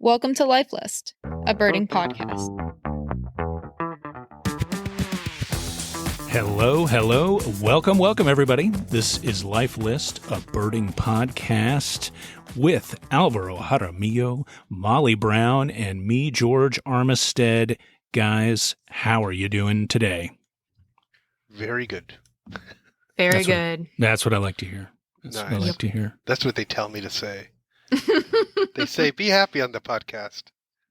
Welcome to Life List, a birding podcast. Hello. Welcome, everybody. This is Life List, a birding podcast with Alvaro Jaramillo, Mollee Brown, and me, George Armistead. Guys, how are you doing today? Very good. Very good. That's what I like to hear. That's nice. what I like to hear. That's what they tell me to say. They say, be happy on the podcast.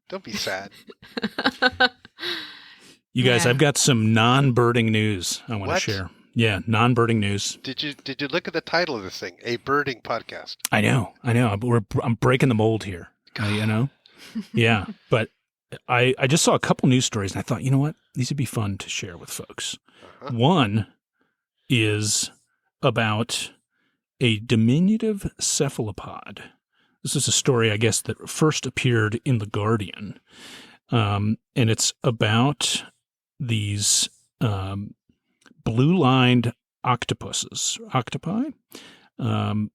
Don't be sad. You guys, I've got some non-birding news I want to What? share. Yeah, non-birding news. Did you look at the title of this thing? A birding podcast. I know. I'm breaking the mold here. You know? Yeah, but I just saw a couple news stories, and I thought, you know what? These would be fun to share with folks. Uh-huh. One is about a diminutive cephalopod. This is a story, I guess, that first appeared in The Guardian, and it's about these blue-lined octopi,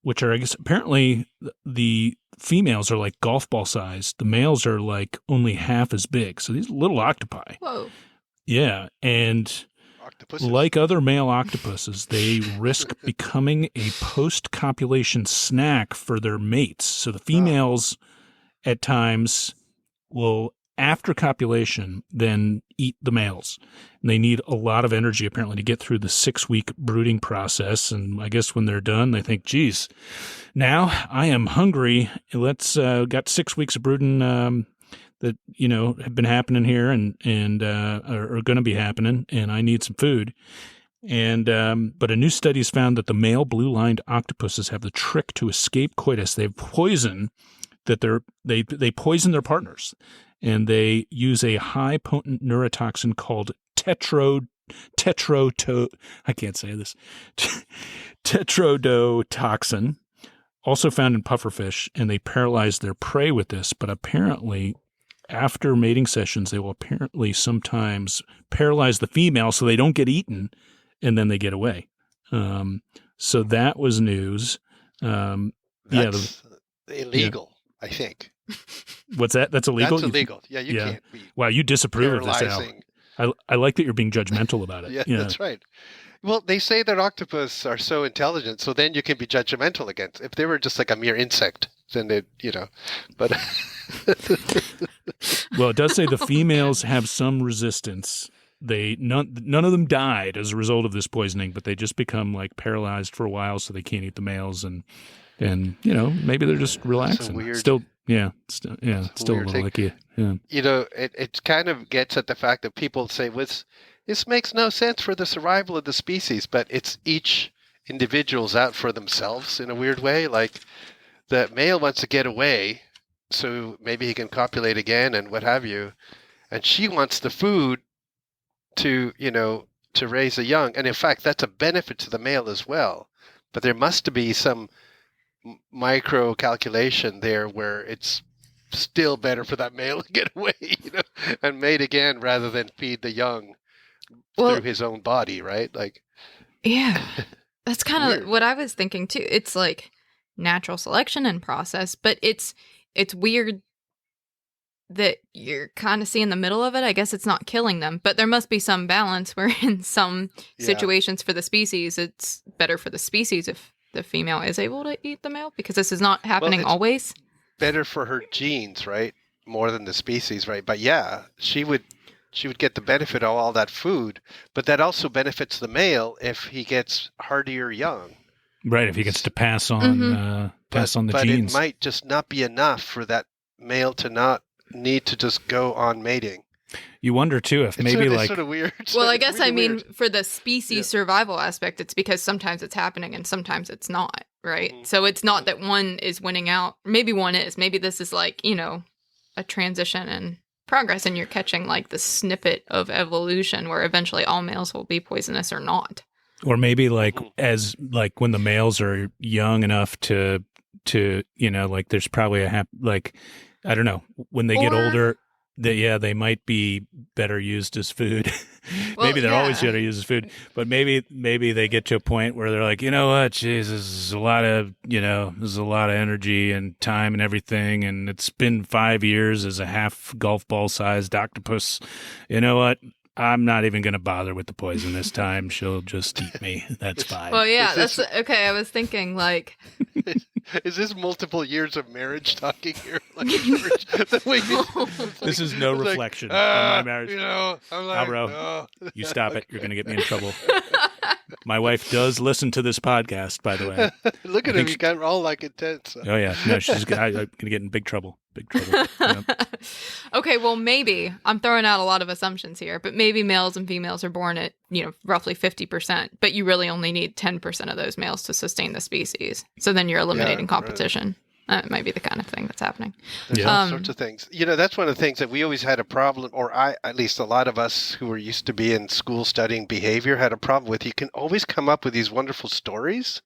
which are, I guess, apparently the females are like golf ball size. The males are like only half as big. So these little octopi. Whoa. Yeah, and Octopuses. like other male octopuses, they risk becoming a post-copulation snack for their mates. So the females at times will, after copulation, then eat the males. And they need a lot of energy, apparently, to get through the 6-week brooding process. And I guess when they're done, they think, geez, now I am hungry. Let's got 6 weeks of brooding that, you know, have been happening here and are going to be happening, and I need some food. And but a new study has found that the male blue-lined octopuses have the trick to escape coitus. They have poison that they poison their partners, and they use a high potent neurotoxin called tetrodotoxin, also found in pufferfish, and they paralyze their prey with this. But apparently, after mating sessions, they will apparently sometimes paralyze the female so they don't get eaten, and then they get away. So that was news. That's illegal, I think. What's that? That's illegal? That's illegal. Yeah, you can't be Wow, you disapprove of this, Al. paralyzing. I like that you're being judgmental about it. Yeah, that's right. Well, they say that octopus are so intelligent, so then you can be judgmental against. If they were just like a mere insect, then they, but Well, it does say the females have some resistance. None of them died as a result of this poisoning, but they just become like paralyzed for a while, so they can't eat the males, and maybe they're just relaxing. weird- Still a little thing. like you. Yeah. it kind of gets at the fact that people say, this makes no sense for the survival of the species, but it's each individual's out for themselves in a weird way. Like the male wants to get away, so maybe he can copulate again and what have you, and she wants the food to raise a young. And in fact, that's a benefit to the male as well. But there must be some micro calculation there where it's still better for that male to get away, and mate again rather than feed the young through his own body, right? Like, Yeah. That's kind Weird. of what I was thinking too. It's like natural selection and process, but it's weird that you're kind of seeing the middle of it. I guess it's not killing them, but there must be some balance where in some situations for the species, it's better for the species if the female is able to eat the male, because this is not happening it's always. better for her genes, right? More than the species, right? But yeah, she would get the benefit of all that food, but that also benefits the male if he gets hardier young. Right, if he gets to pass on on the but genes. it might just not be enough for that male to not need to just go on mating. You wonder too if It's maybe sort of weird. Well, I It's guess really I mean weird. for the species survival aspect, it's because sometimes it's happening and sometimes it's not, right? Mhm. So it's not that one is winning out. Maybe one is. Maybe this is like, a transition and progress, and you're catching like the snippet of evolution where eventually all males will be poisonous or not. Or maybe like when the males are young enough to like there's probably I don't know, when they get older, they might be better used as food. Well, maybe they're always yeah. going to use as food, but maybe they get to a point where they're like, you know what, geez, this is a lot of, there's a lot of energy and time and everything, and it's been 5 years as a half golf ball sized octopus. You know what? I'm not even going to bother with the poison this time. She'll just eat me. That's fine. Well, yeah, that's okay. I was thinking like, is this multiple years of marriage talking here? Like, the way this is no reflection on my marriage. I'm like, Alvaro, you stop it. You're going to get me in trouble. My wife does listen to this podcast, by the way. Look at him. He got all like intense. Oh, yeah. No, I'm going to get in big trouble. Big trouble. Yep. Okay, well, maybe I'm throwing out a lot of assumptions here, but maybe males and females are born at, roughly 50%, but you really only need 10% of those males to sustain the species. So then you're eliminating competition. Right. That might be the kind of thing that's happening. There's all sorts of things. That's one of the things that we always had a problem, or at least a lot of us who were used to be in school studying behavior had a problem with. You can always come up with these wonderful stories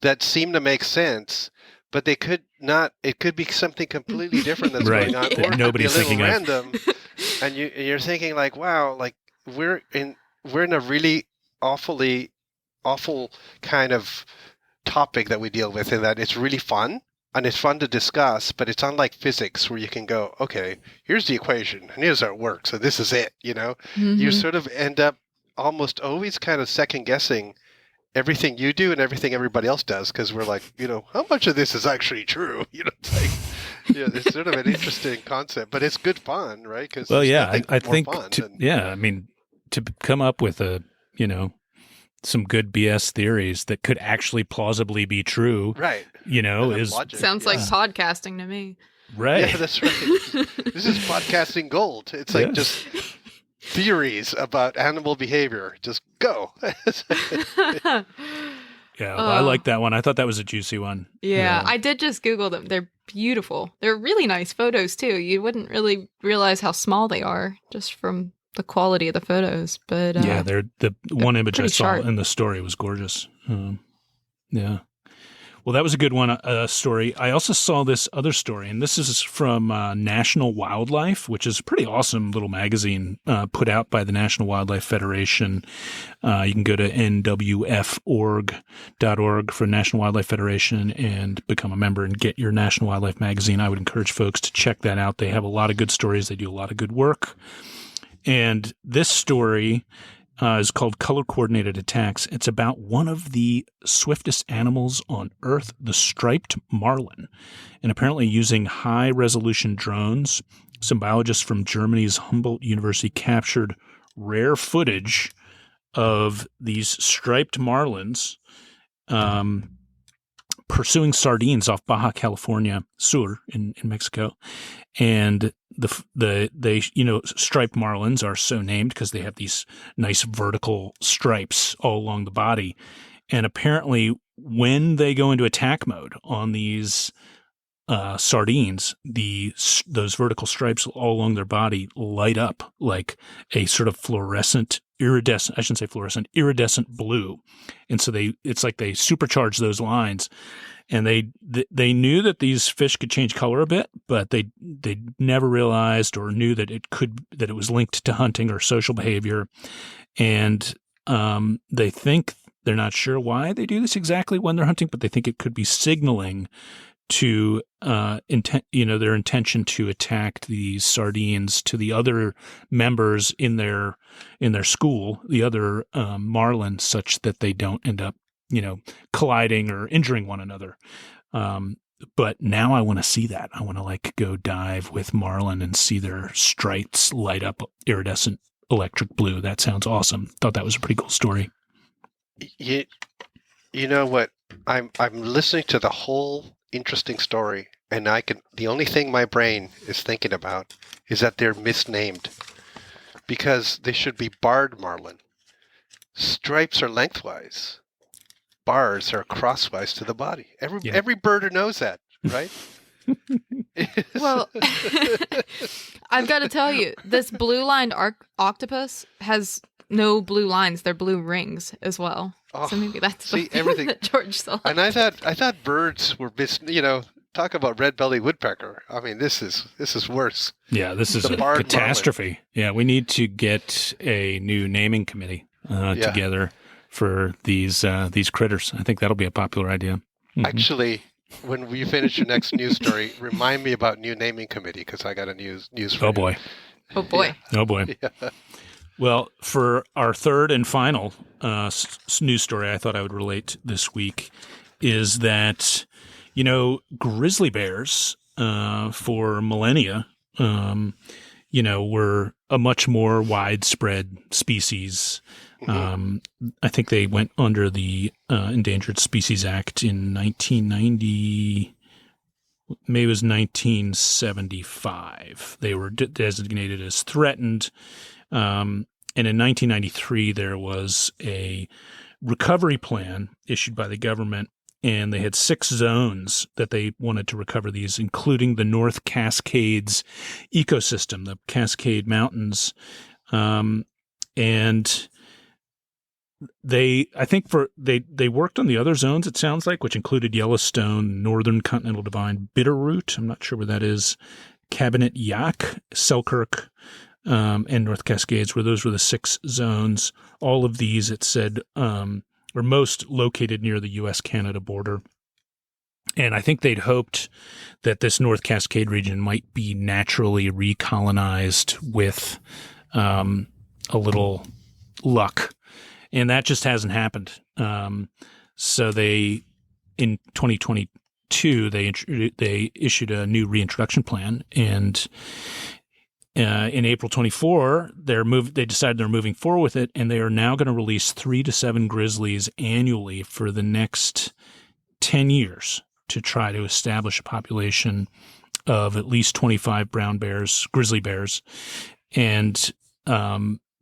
that seem to make sense, but they could not. It could be something completely different that's right. going on, Yeah. or Nobody's be a little thinking random. And you're thinking like, wow, like we're in a really awful kind of topic that we deal with, in that it's really fun and it's fun to discuss, but it's unlike physics where you can go, okay, here's the equation and here's how it works, so this is it. You sort of end up almost always kind of second guessing everything you do and everything everybody else does, because we're like, how much of this is actually true? It's like, it's sort of an interesting concept, but it's good fun, right? Because I think to come up with some good BS theories that could actually plausibly be true, right? Is logic, sounds like podcasting to me, right? Yeah, that's right. This is podcasting gold. It's like just theories about animal behavior. Just go. Yeah, well, I like that one. I thought that was a juicy one. Yeah, I did just Google them. They're beautiful. They're really nice photos, too. You wouldn't really realize how small they are just from the quality of the photos. But they're the one image I saw sharp. in the story was gorgeous. Yeah. Well, that was a good one, story. I also saw this other story, and this is from National Wildlife, which is a pretty awesome little magazine put out by the National Wildlife Federation. You can go to nwforg.org for National Wildlife Federation and become a member and get your National Wildlife magazine. I would encourage folks to check that out. They have a lot of good stories. They do a lot of good work. And this story is called Color Coordinated Attacks. It's about one of the swiftest animals on Earth, the striped marlin. And apparently using high-resolution drones, some biologists from Germany's Humboldt University captured rare footage of these striped marlins pursuing sardines off Baja California Sur in Mexico. And the striped marlins are so named because they have these nice vertical stripes all along the body. And apparently when they go into attack mode on these sardines, those vertical stripes all along their body light up like a sort of iridescent blue. And so it's like they supercharge those lines. And they knew that these fish could change color a bit, but they never realized or knew that it was linked to hunting or social behavior. And they think, they're not sure why they do this exactly when they're hunting, but they think it could be signaling to their intention to attack these sardines to the other members in their school, the other marlin, such that they don't end up colliding or injuring one another. But now I want to see that. I want to go dive with marlin and see their stripes light up iridescent electric blue. That sounds awesome. Thought that was a pretty cool story. You know what? I'm listening to the whole interesting story, and the only thing my brain is thinking about is that they're misnamed, because they should be barred marlin. Stripes are lengthwise. Bars are crosswise to the body. Every birder knows that, right? Well, I've got to tell you, this blue-lined octopus has no blue lines. They're blue rings as well. So maybe that's everything that George saw. And I thought birds were talk about red-bellied woodpecker. I mean, this is worse. Yeah, this is The a barred catastrophe. marlin. Yeah, we need to get a new naming committee together for these critters. I think that'll be a popular idea. Mhm. Actually, when we finish your next news story, remind me about new naming committee because I got a news for you. Oh boy. Oh boy. Oh boy. Yeah. Well, for our third and final news story I thought I would relate this week is that, grizzly bears for millennia, were a much more widespread species. I think they went under the Endangered Species Act in 1990. Maybe it was 1975. They were designated as threatened. And in 1993, there was a recovery plan issued by the government, and they had 6 zones that they wanted to recover these, including the North Cascades ecosystem, the Cascade Mountains. And they worked on the other zones, it sounds like, which included Yellowstone, Northern Continental Divide, Bitterroot, I'm not sure where that is, Cabinet Yaak, Selkirk, and North Cascades, those were the 6 zones. All of these, it said, were most located near the U.S.-Canada border. And I think they'd hoped that this North Cascade region might be naturally recolonized with a little luck. And that just hasn't happened. So in 2022, they issued a new reintroduction plan, and in April 24, they decided they're moving forward with it, and they are now going to release 3 to 7 grizzlies annually for the next 10 years to try to establish a population of at least 25 brown bears, grizzly bears, and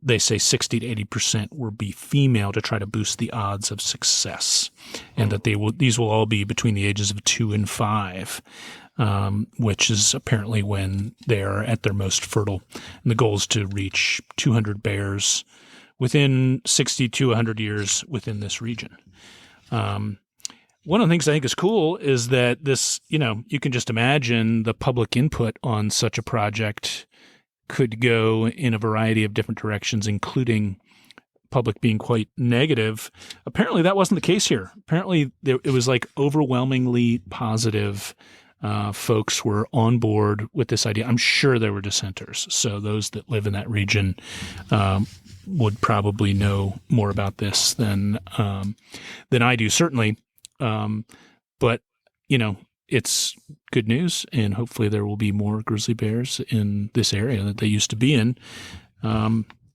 they say 60 to 80% will be female to try to boost the odds of success, and that these will all be between the ages of 2 and 5. Which is apparently when they are at their most fertile. And the goal is to reach 200 bears within 60 to 100 years within this region. One of the things I think is cool is that this, you can just imagine the public input on such a project could go in a variety of different directions, including public being quite negative. Apparently that wasn't the case here. Apparently it was like overwhelmingly positive. Folks were on board with this idea. I'm sure there were dissenters. So those that live in that region would probably know more about this than I do, certainly. But it's good news, and hopefully there will be more grizzly bears in this area that they used to be in.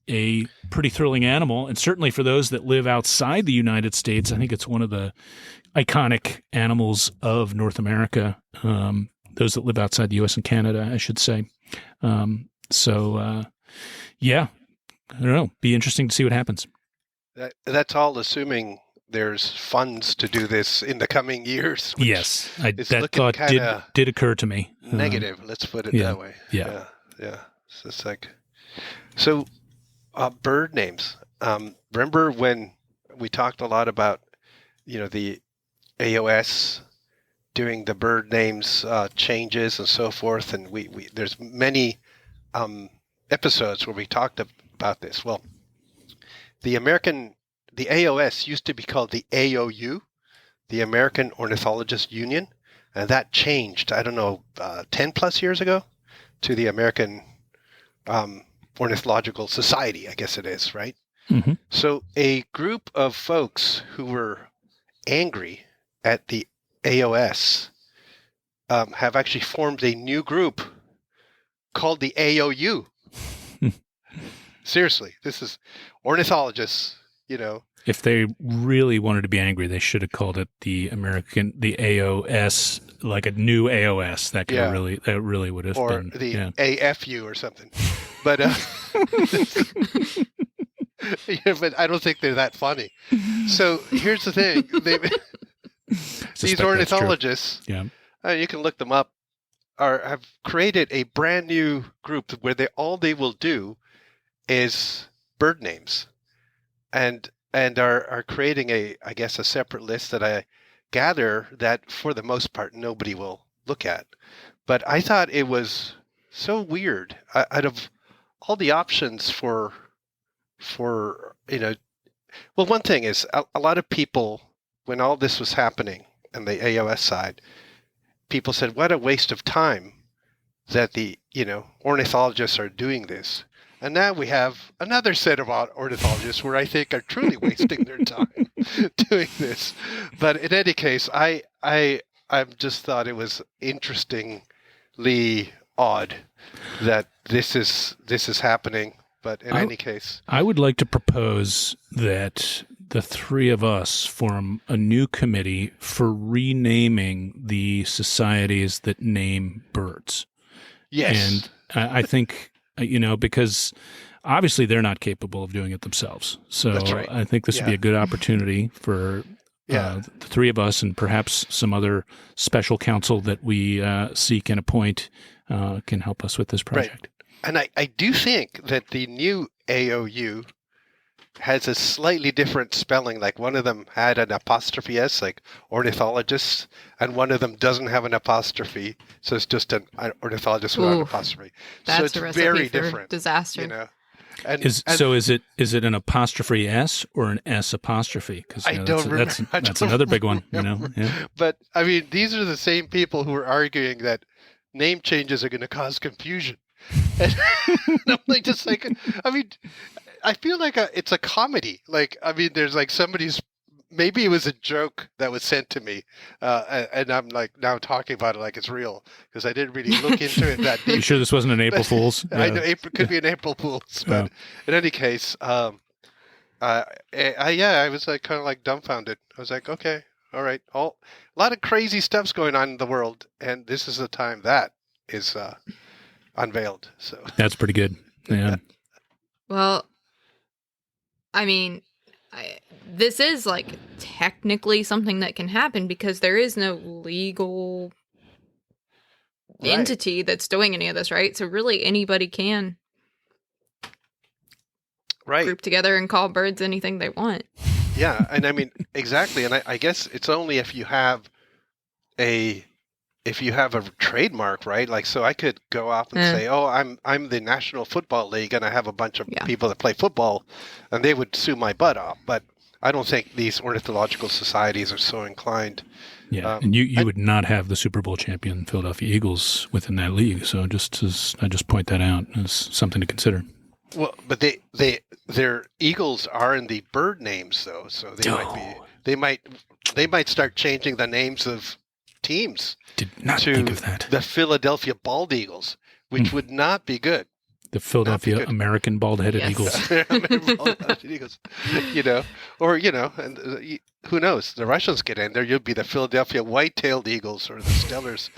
A pretty thrilling animal, and certainly for those that live outside the United States, I think it's one of the iconic animals of North America, those that live outside the U.S. and Canada, I should say. Yeah, I don't know. Be interesting to see what happens. That's all assuming there's funds to do this in the coming years. Yes, that thought did occur to me. Negative, let's put it that way. Yeah. So it's like, bird names. Remember when we talked a lot about, the AOS doing the bird names changes and so forth, and we there's many episodes where we talked about this. Well, the AOS used to be called the AOU, the American Ornithologist Union, and that changed, 10 plus years ago to the American Ornithological Society, I guess it is, right? Mm-hmm. So a group of folks who were angry at the AOS have actually formed a new group called the AOU. Seriously, this is ornithologists, If they really wanted to be angry, they should have called it the AOS, like a new AOS. That really would have been. Or the AFU or something. But but I don't think they're that funny. So here's the thing: these ornithologists, you can look them up, have created a brand new group where all they will do is bird names, and are creating a separate list that I gather that for the most part nobody will look at. But I thought it was so weird. Out of all the options for well, one thing is a lot of people, when all this was happening on the AOS side, people said, what a waste of time that the, ornithologists are doing this. And now we have another set of ornithologists where I think are truly wasting their time doing this. But in any case, I just thought it was interestingly odd that this is happening. But in any case, I would like to propose that the three of us form a new committee for renaming the societies that name birds. yes, And I think, because obviously they're not capable of doing it themselves. So That's right. I think this would be a good opportunity for the three of us and perhaps some other special counsel that we seek and appoint can help us with this project. Right. And I do think that the new AOU has a slightly different spelling. Like one of them had an apostrophe S, like ornithologists, and one of them doesn't have an apostrophe, so it's just an ornithologist without an apostrophe. That's so it's a recipe very for different. disaster. And, Is it an apostrophe S or an S apostrophe? Because I don't remember. That's another big one. Yeah. But I mean, these are the same people who are arguing that name changes are going to cause confusion. And I'm like, I feel like it's a comedy. Like, I mean, there's like maybe it was a joke that was sent to me, and I'm like now talking about it like it's real because I didn't really look into it that deep. You sure this wasn't an April Fool's? I know could be an April Fool's, but in any case, I was like kind of like dumbfounded. I was like, okay, all right, a lot of crazy stuff's going on in the world, and this is the time that is unveiled. So that's pretty good. Yeah. Well, I mean, this is like technically something that can happen because there is no legal entity that's doing any of this, right? So really anybody can group together and call birds anything they want. Yeah, and I mean, exactly. And I guess it's only if you have a trademark, right? Like, so I could go off and say, "Oh, I'm the National Football League, and I have a bunch of people that play football," and they would sue my butt off. But I don't think these ornithological societies are so inclined. Yeah, and you would not have the Super Bowl champion Philadelphia Eagles within that league. So I just point that out as something to consider. Well, but their Eagles are in the bird names though, so they might start changing the names of teams Did not to think of that. The Philadelphia Bald Eagles, which would not be good. The Philadelphia American Bald-Headed Eagles. Bald-Headed Eagles. And who knows? The Russians get in there. You'll be the Philadelphia White-tailed Eagles or the Stellars.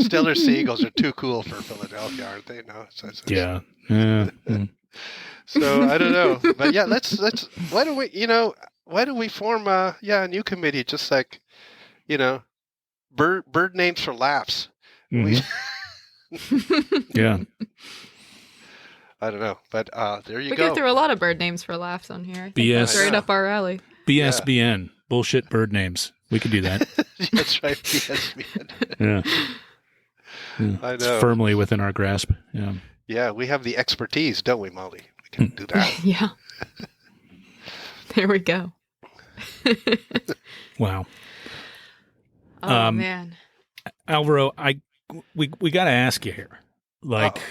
Stellar Seagulls are too cool for Philadelphia, aren't they? No. Yeah. So I don't know, but yeah, let's. Why don't we form a new committee? Just like, bird names for laughs. Mm-hmm. Yeah. I don't know, but there you we go. go through a lot of bird names for laughs on here. I think BS. that's right up our alley. BSBN. Bullshit bird names. We could do that. That's right, BSBN. Yeah. I know. It's firmly within our grasp. Yeah. Yeah, we have the expertise, don't we, Mollee? We can do that. Yeah. There we go. Wow. Oh, man. Alvaro, we got to ask you here. Like,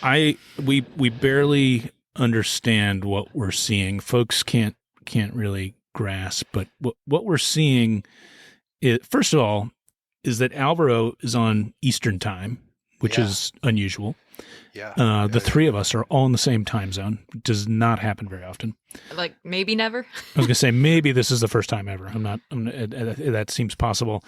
we barely understand what we're seeing. Folks can't really grasp, but what we're seeing is, first of all, is that Alvaro is on Eastern time, which is unusual. Yeah. The three of us are all in the same time zone. It does not happen very often. Like, maybe never? I was going to say, maybe this is the first time ever. That seems possible.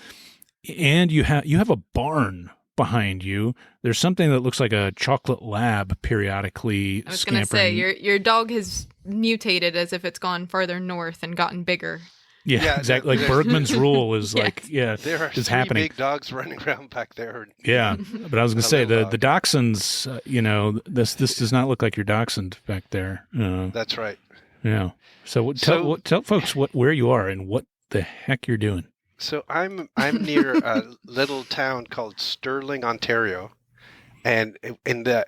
And you have a barn behind you. There's something that looks like a chocolate lab periodically I was going to say, your dog has mutated as if it's gone farther north and gotten bigger. Yeah, exactly. Like Bergman's rule is Yes. like, there are is three happening. big dogs running around back there. Yeah, but I was going to say the dachshunds. This does not look like your dachshund back there. That's right. Yeah. So tell folks where you are and what the heck you're doing. So I'm near a little town called Sterling, Ontario, and in the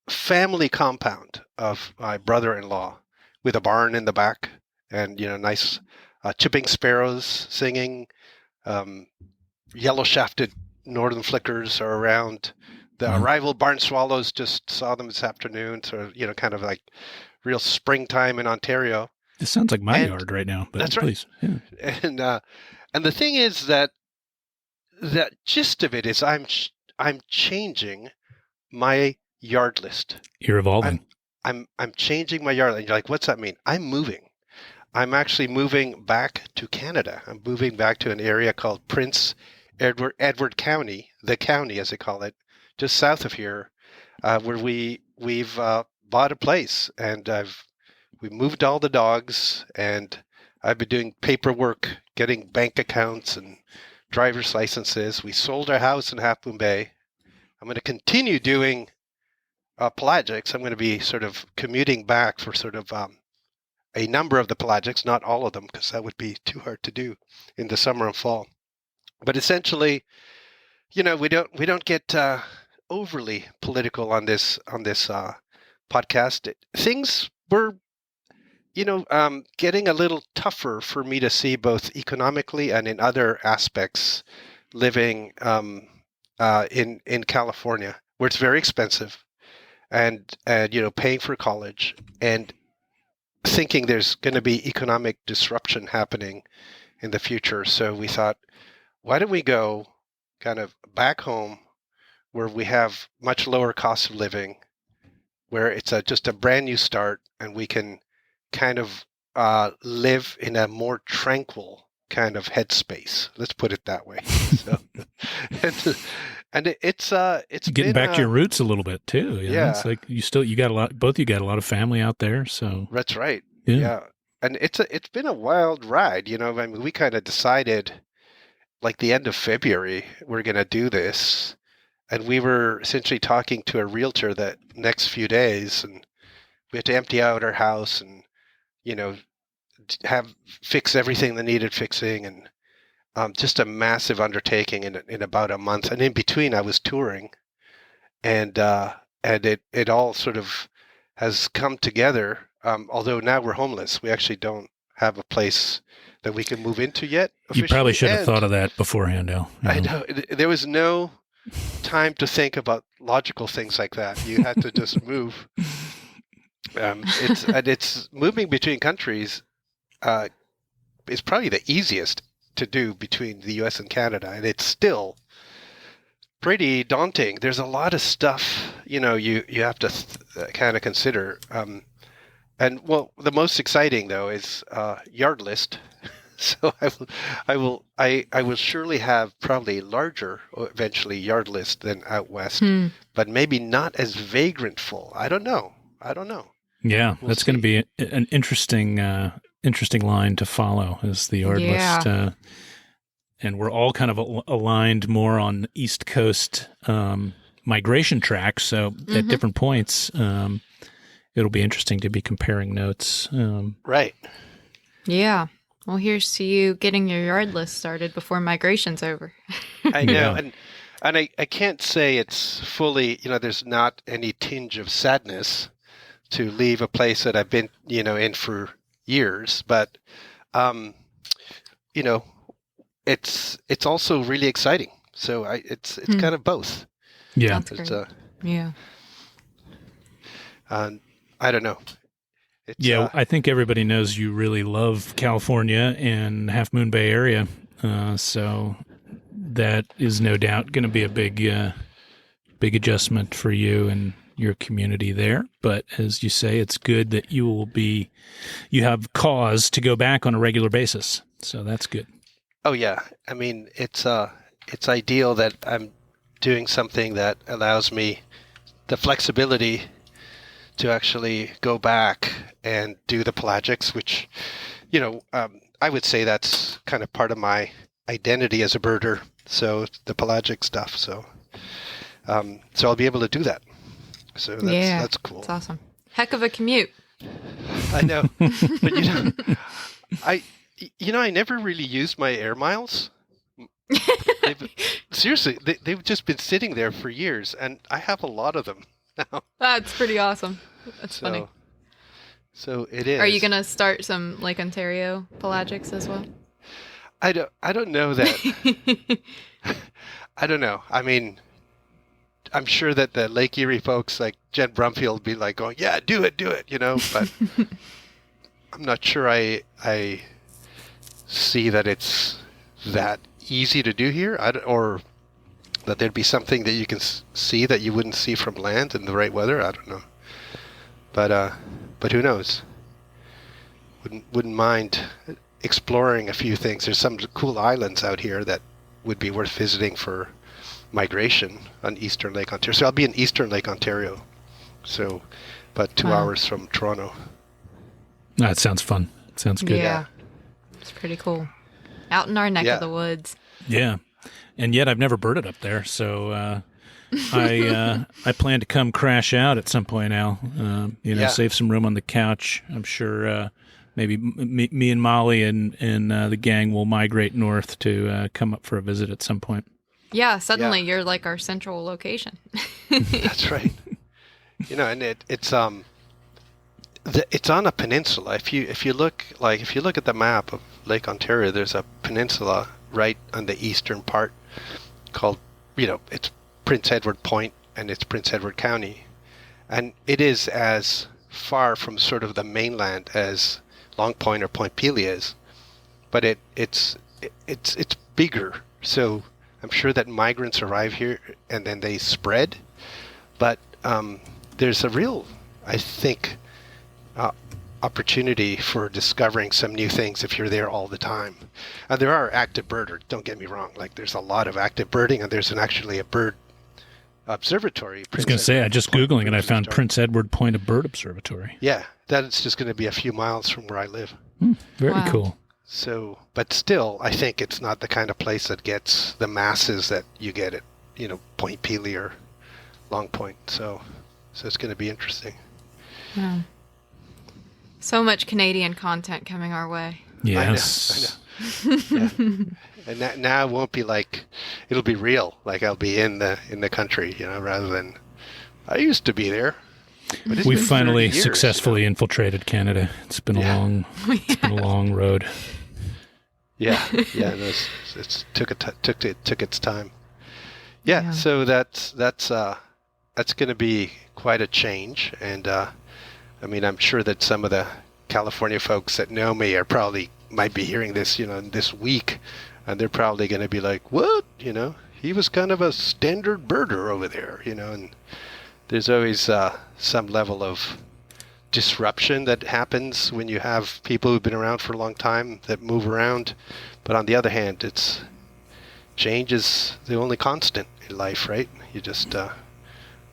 family compound of my brother-in-law, with a barn in the back, and nice chipping sparrows singing, yellow-shafted northern flickers are around. The arrival barn swallows, just saw them this afternoon, so kind of like real springtime in Ontario. This sounds like my yard right now. But that's please. right. Yeah. And the thing is that the gist of it is I'm changing my yard list. You're evolving. I'm changing my yard. And you're like, what's that mean? I'm moving. I'm actually moving back to Canada. I'm moving back to an area called Prince Edward County, the county as they call it, just south of here, where we've bought a place, and we moved all the dogs, and I've been doing paperwork, getting bank accounts and driver's licenses. We sold our house in Half Moon Bay. I'm going to continue doing pelagics. I'm going to be sort of commuting back for sort of a number of the pelagics, not all of them, because that would be too hard to do in the summer and fall. But essentially, we don't get overly political on this podcast. Things were getting a little tougher for me to see, both economically and in other aspects, living in California, where it's very expensive, and paying for college, and thinking there's going to be economic disruption happening in the future. So we thought, why don't we go kind of back home, where we have much lower cost of living, where it's just a brand new start, and we can kind of live in a more tranquil kind of headspace. Let's put it that way. So, and it's getting back to your roots a little bit too. Yeah. It's like you got a lot. Both you got a lot of family out there. So that's right. Yeah. And it's been a wild ride. I mean, we kind of decided, like the end of February, we're going to do this, and we were essentially talking to a realtor that next few days, and we had to empty out our house and fix everything that needed fixing, and just a massive undertaking in about a month. And in between, I was touring, and it all sort of has come together. Although now we're homeless, we actually don't have a place that we can move into yet. You probably should have thought of that beforehand, Al. I know. There was no time to think about logical things like that. You had to just move. It's moving between countries is probably the easiest to do between the U.S. and Canada, and it's still pretty daunting. There's a lot of stuff you have to kind of consider. And the most exciting though is yard list. So I will surely have probably larger eventually yard list than out west, but maybe not as vagrant-ful. I don't know. Yeah, that's going to be an interesting line to follow, is the yard list. And we're all kind of aligned more on East Coast migration tracks. So at different points, it'll be interesting to be comparing notes. Right. Yeah. Well, here's to you getting your yard list started before migration's over. I know. Yeah. And I can't say it's fully, there's not any tinge of sadness to leave a place that I've been, in for years. But, it's also really exciting. So it's kind of both. Yeah. That's great. Yeah. I don't know. I think everybody knows you really love California and Half Moon Bay area. So that is no doubt going to be a big adjustment for you and your community there. But as you say, it's good that you have cause to go back on a regular basis. So that's good. Oh yeah. I mean, it's ideal that I'm doing something that allows me the flexibility to actually go back and do the pelagics, which, I would say that's kind of part of my identity as a birder. So the pelagic stuff. So I'll be able to do that. So that's cool. It's awesome. Heck of a commute. I know. But I never really used my air miles. They've, seriously, they've just been sitting there for years, and I have a lot of them now. That's pretty awesome. That's funny. So it is. Are you gonna start some Lake Ontario pelagics as well? I don't know that. I don't know. I mean, I'm sure that the Lake Erie folks like Jen Brumfield will be like going, yeah, do it, but I'm not sure I see that it's that easy to do here, or that there'd be something that you can see that you wouldn't see from land in the right weather. I don't know. But who knows? Wouldn't mind exploring a few things. There's some cool islands out here that would be worth visiting for migration on Eastern Lake Ontario. So I'll be in Eastern Lake Ontario. So about 2 hours from Toronto. That sounds fun. Sounds good. Yeah. It's pretty cool. Out in our neck of the woods. Yeah. And yet I've never birded up there, so I plan to come crash out at some point, Al. Save some room on the couch. I'm sure maybe me and Mollee and the gang will migrate north to come up for a visit at some point. Yeah, suddenly you're like our central location. That's right. And it's on a peninsula. If you look at the map of Lake Ontario, there's a peninsula right on the eastern part called, it's Prince Edward Point, and it's Prince Edward County, and it is as far from sort of the mainland as Long Point or Point Pelee is, but it's bigger. So I'm sure that migrants arrive here and then they spread, but there's a real, I think, opportunity for discovering some new things if you're there all the time. And there are active birders, don't get me wrong. Like, there's a lot of active birding, and there's actually a bird observatory. I was going to say, I just Googling and I found Prince Edward Point of Bird Observatory. Yeah, that's just going to be a few miles from where I live. Very cool. So, but still, I think it's not the kind of place that gets the masses that you get at, Point Pelee or Long Point. So it's going to be interesting. Yeah. So much Canadian content coming our way. Yes. I know. Yeah. And now it won't be like, it'll be real. Like, I'll be in the country, rather than I used to be there. We finally successfully infiltrated Canada. It's been a long road. Yeah. It took its time. Yeah. So that's going to be quite a change, and I'm sure that some of the California folks that know me might be hearing this, this week, and they're probably going to be like, "What? He was kind of a standard birder over there, and there's always some level of disruption that happens when you have people who've been around for a long time that move around. But on the other hand, change is the only constant in life, right? You just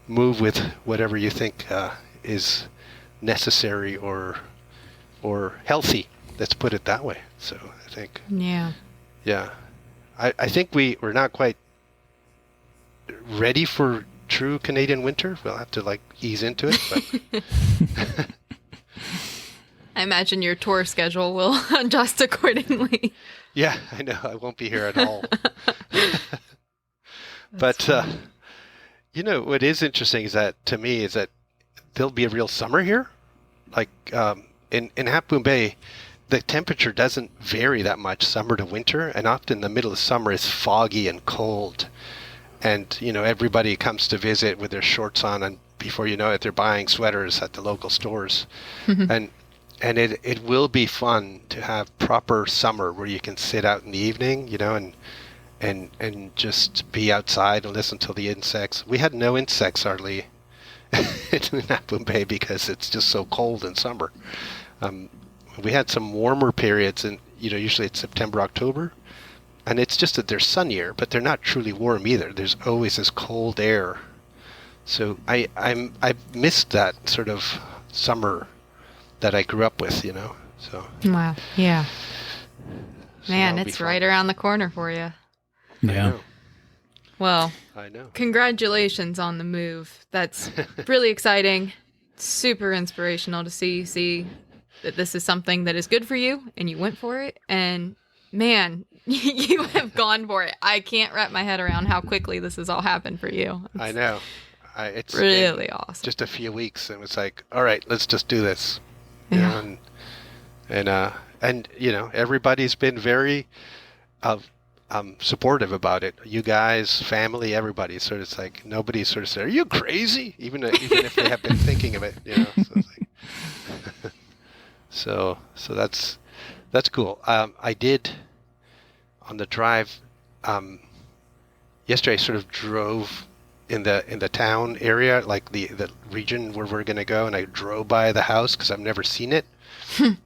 move with whatever you think is necessary or healthy. Let's put it that way. So I think. Yeah. I think we're not quite ready for true Canadian winter. We'll have to ease into it. But I imagine your tour schedule will adjust accordingly. Yeah, I know. I won't be here at all. But what is interesting is that there'll be a real summer here. Like in Half Moon Bay, the temperature doesn't vary that much summer to winter, and often the middle of summer is foggy and cold. And, everybody comes to visit with their shorts on, and before you know it, they're buying sweaters at the local stores. And it will be fun to have proper summer where you can sit out in the evening, and just be outside and listen to the insects. We had no insects hardly in Half Moon Bay because it's just so cold in summer. We had some warmer periods, and usually it's September, October. And it's just that they're sunnier, but they're not truly warm either. There's always this cold air. So I missed that sort of summer that I grew up with, So wow, yeah, so man, it's right around the corner for you. Yeah. Well, I know. Congratulations on the move. That's really exciting. Super inspirational to see that this is something that is good for you, and you went for it. And man, you have gone for it. I can't wrap my head around how quickly this has all happened for you. I know. It's really awesome. Just a few weeks, and it's like, all right, let's just do this. Yeah. And everybody's been very supportive about it. You guys, family, everybody. So it's like nobody sort of said, "Are you crazy?" Even if they have been thinking of it. So it's like, so that's cool. I did on the drive yesterday. I sort of drove in the town area, like the region where we're going to go, and I drove by the house because I've never seen it.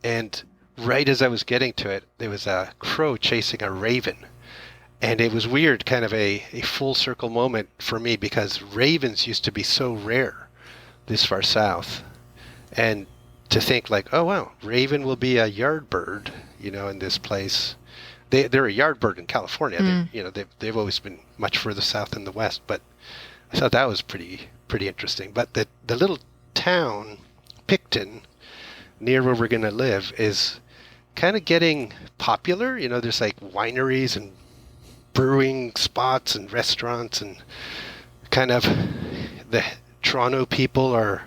And right as I was getting to it, there was a crow chasing a raven. And it was weird, kind of a full circle moment for me, because ravens used to be so rare this far south. And to think like, oh, wow, raven will be a yard bird, in this place. They're a yard bird in California. They've always been much further south than the west. But I thought that was pretty interesting. But the little town, Picton, near where we're going to live, is kind of getting popular. There's like wineries and brewing spots and restaurants, and kind of the Toronto people are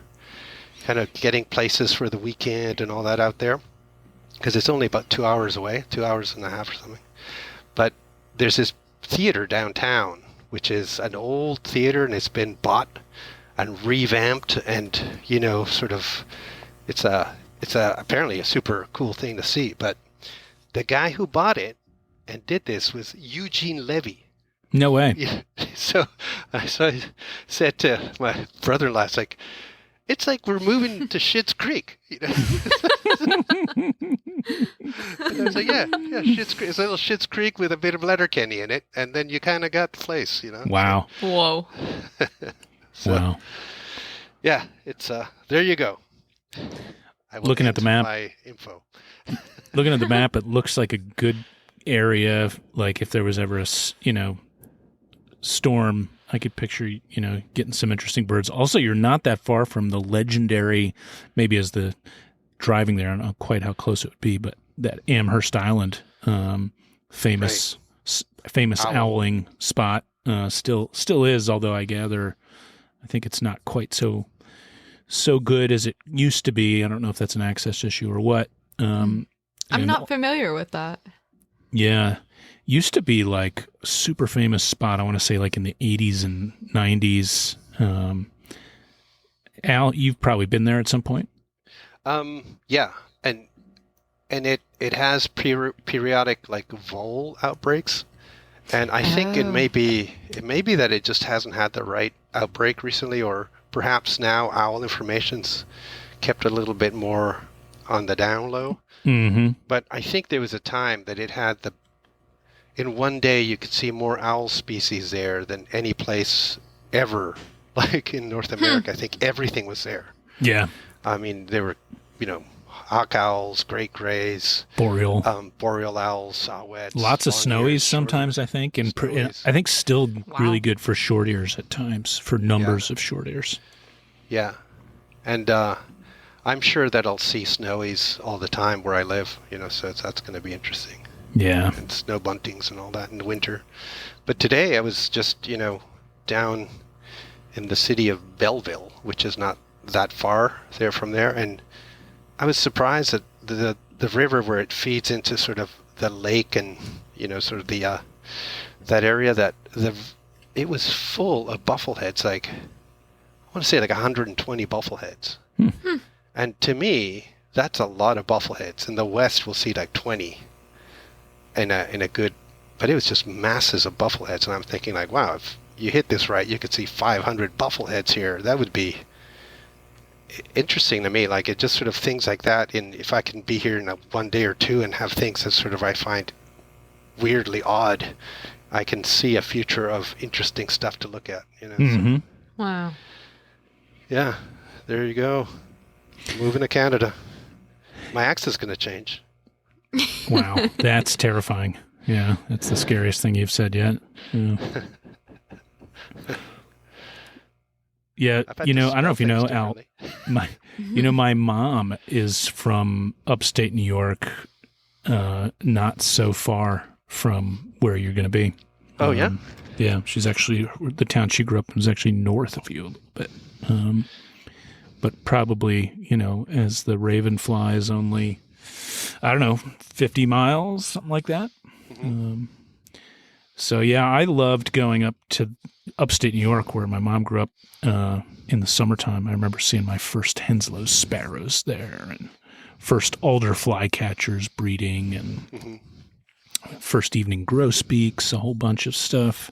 kind of getting places for the weekend and all that out there, because it's only about 2 hours away, 2 hours and a half or something. But there's this theater downtown, which is an old theater, and it's been bought and revamped, and sort of it's apparently a super cool thing to see. But the guy who bought it and did this was Eugene Levy. No way. Yeah. So I said to my brother-in-law, it's like we're moving to Schitt's Creek. And I was like, yeah, Schitt's Creek. It's a little Schitt's Creek with a bit of Letterkenny in it, and then you kind of got the place, Wow. Whoa. Wow. Yeah, it's there you go. Looking at the map, my info. Looking at the map, it looks like a good area. Like if there was ever a storm, I could picture getting some interesting birds. Also, you're not that far from the legendary, maybe as the driving there, I don't know quite how close it would be, but that Amherst Island, famous owling spot, still is. Although I think it's not quite so good as it used to be. I don't know if that's an access issue or what. I'm not familiar with that. Yeah. Used to be like a super famous spot, I want to say like in the 80s and 90s. Al, you've probably been there at some point? Yeah. And it has periodic like vole outbreaks. And I think it may be that it just hasn't had the right outbreak recently, or perhaps now owl information's kept a little bit more on the down low. Mm-hmm. But I think there was a time that it had in one day you could see more owl species there than any place ever, like in North America. I think everything was there. Yeah. I mean, there were, hawk owls, great grays, boreal owls, saw-whets. Lots of snowies sometimes, I think. And I think still really good for short ears at times, for numbers of short ears. Yeah. And I'm sure that I'll see snowies all the time where I live, so that's going to be interesting. Yeah. And snow buntings and all that in the winter. But today I was just, down in the city of Belleville, which is not that far there from there. And I was surprised that the river where it feeds into sort of the lake and, sort of the that area, that it was full of buffleheads, like, I want to say like 120 buffleheads. Hmm. And to me, that's a lot of buffleheads. In the West, we'll see like 20 in a good, but it was just masses of buffleheads. And I'm thinking like, wow, if you hit this right, you could see 500 buffleheads here. That would be interesting to me. Like, it just sort of things like that. And if I can be here in one day or two and have things that sort of I find weirdly odd, I can see a future of interesting stuff to look at. Mm-hmm. So, Wow. Yeah, there you go. Moving to Canada. My accent's going to change. Wow, that's terrifying. Yeah, that's the scariest thing you've said yet. Yeah. Yeah, I've had you to know, I don't know spell if you know, things Al, differently. my mom is from upstate New York, not so far from where you're going to be. Oh, yeah? Yeah, she's actually, the town she grew up in was actually north of you a little bit. But probably, you know, as the raven flies only, I don't know, 50 miles, something like that. Mm-hmm. So yeah, I loved going up to upstate New York where my mom grew up in the summertime. I remember seeing my first Henslow's sparrows there and first alder flycatchers breeding and first evening grosbeaks, a whole bunch of stuff.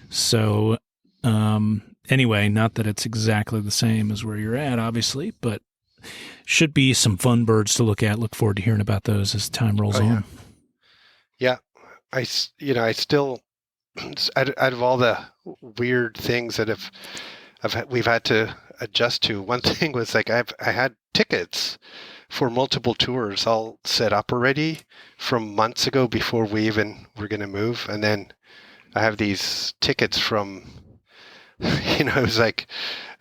So anyway, not that it's exactly the same as where you're at, obviously, but should be some fun birds to look at. Look forward to hearing about those as time rolls on. Yeah. I still, out of all the weird things that we've had to adjust to, one thing was like I had tickets for multiple tours all set up already from months ago before we even were going to move. And then I have these tickets from, it was like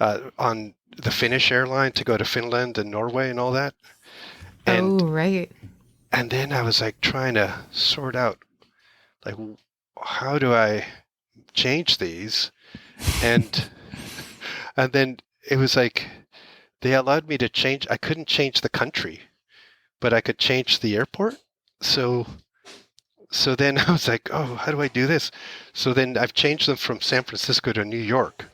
on the Finnish airline to go to Finland and Norway and all that. And, right. And then I was like trying to sort out, like, how do I change these? And then it was like they allowed me to change. I couldn't change the country, but I could change the airport. So then I was like, oh, how do I do this? So then I've changed them from San Francisco to New York.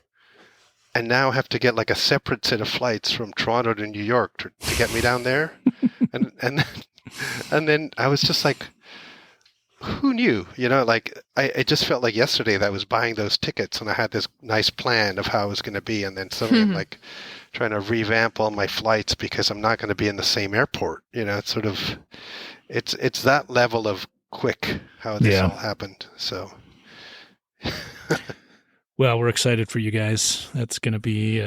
And now I have to get like a separate set of flights from Toronto to New York to get me down there. and then I was just like, who knew? Like I just felt like yesterday that I was buying those tickets and I had this nice plan of how it was going to be. And then suddenly I'm like trying to revamp all my flights because I'm not going to be in the same airport. It's sort of, it's that level of quick how this all happened. So. Well, we're excited for you guys. That's going to be,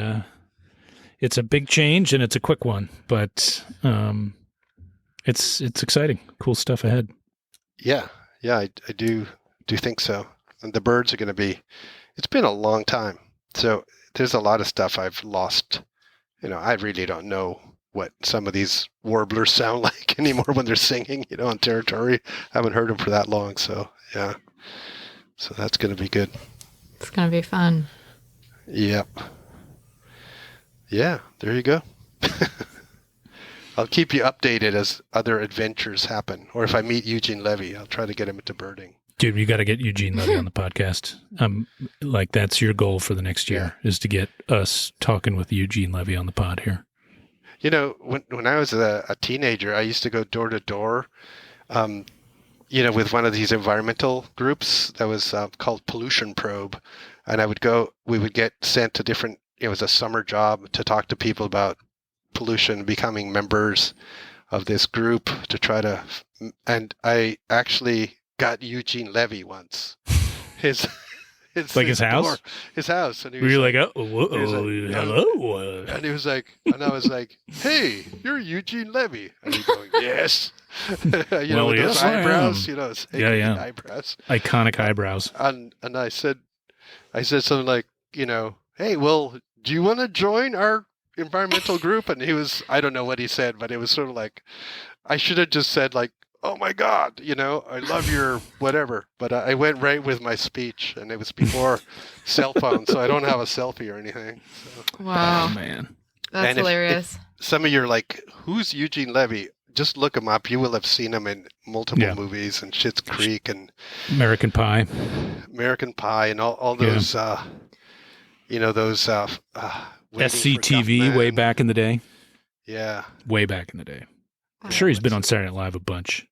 it's a big change and it's a quick one, but it's exciting. Cool stuff ahead. Yeah, I do think so. And the birds are going to be, it's been a long time. So there's a lot of stuff I've lost. I really don't know what some of these warblers sound like anymore when they're singing, on territory. I haven't heard them for that long. So, yeah. So that's going to be good. It's going to be fun. Yep. Yeah, there you go. I'll keep you updated as other adventures happen. Or if I meet Eugene Levy, I'll try to get him into birding. Dude, you got to get Eugene Levy on the podcast. Like that's your goal for the next year is to get us talking with Eugene Levy on the pod here. When I was a teenager, I used to go door to door, with one of these environmental groups that was called Pollution Probe. And we would get sent to different, it was a summer job to talk to people about pollution, becoming members of this group to try to, and I actually got Eugene Levy once. His house? His house. And he were was you like, hello? And he was like, and I was like, hey, you're Eugene Levy. And he's going, yes. With those eyebrows, eyebrows. Iconic eyebrows. And I said something like, hey, well, do you want to join our environmental group? And he was, I don't know what he said, but it was sort of like, I should have just said like, oh my God, I love your whatever. But I went right with my speech, and it was before cell phones, so I don't have a selfie or anything. So. Wow. Oh, man. That's hilarious. If some of you are like, who's Eugene Levy? Just look him up. You will have seen him in multiple movies and Schitt's Creek and American Pie and all those, those SCTV way back in the day. Yeah. Way back in the day. I'm sure he's been on Saturday Night Live a bunch.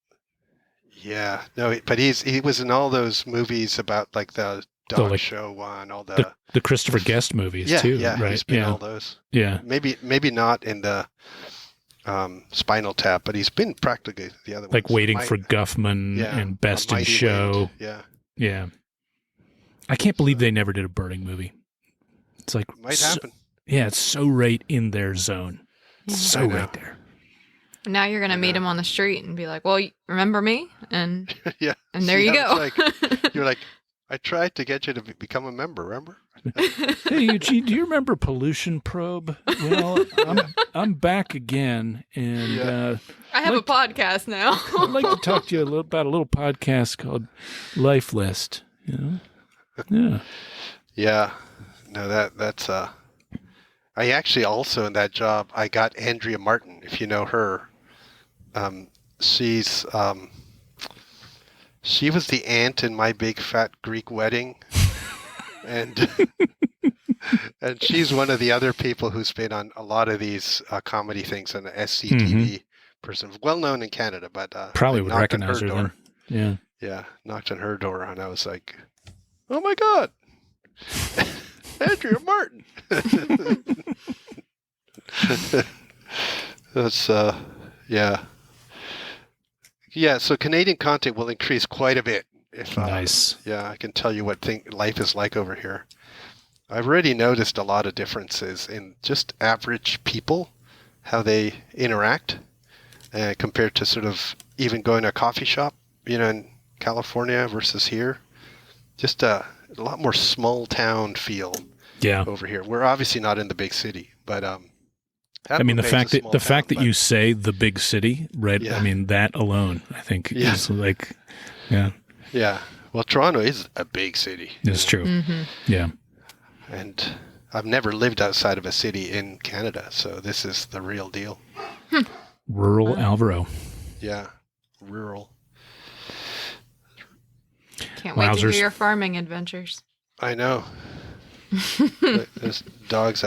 Yeah. No, but he was in all those movies about like the dog show one, all the Christopher Guest movies too. Yeah, right? He's been in all those. Yeah. Maybe not in the Spinal Tap, but he's been practically the other like ones. Waiting for Guffman and Best in Show. Wind. Yeah. I can't believe they never did a birding movie. It's like might happen. Yeah, it's so right in their zone. It's so right there. Now you're going to meet him on the street and be like, well, remember me? And yeah. And there you go. You're like, I tried to get you to become a member, remember? Hey, Eugene, do you remember Pollution Probe? Well, I'm back again, and I have a podcast now. I'd like to talk to you about a little podcast called Life List. You know? Yeah. Yeah. No, that's I actually also in that job I got Andrea Martin, if you know her. She's she was the aunt in My Big Fat Greek Wedding. And and she's one of the other people who's been on a lot of these comedy things on the SCTV person, well known in Canada, but probably I would knocked on recognize her door. then. Yeah, knocked on her door, and I was like, "Oh my God, Andrea Martin!" That's yeah. So Canadian content will increase quite a bit. If Nice. Yeah, I can tell you what life is like over here. I've already noticed a lot of differences in just average people, how they interact, compared to sort of even going to a coffee shop, in California versus here. Just a lot more small town feel over here. We're obviously not in the big city, but I mean, the fact that you say the big city, right? Yeah. I mean, that alone, I think, is like, yeah. Yeah. Well, Toronto is a big city. It's true. Mm-hmm. Yeah. And I've never lived outside of a city in Canada, so this is the real deal. Rural Alvaro. Yeah. Rural. Can't wait to hear your farming adventures. I know. There's dogs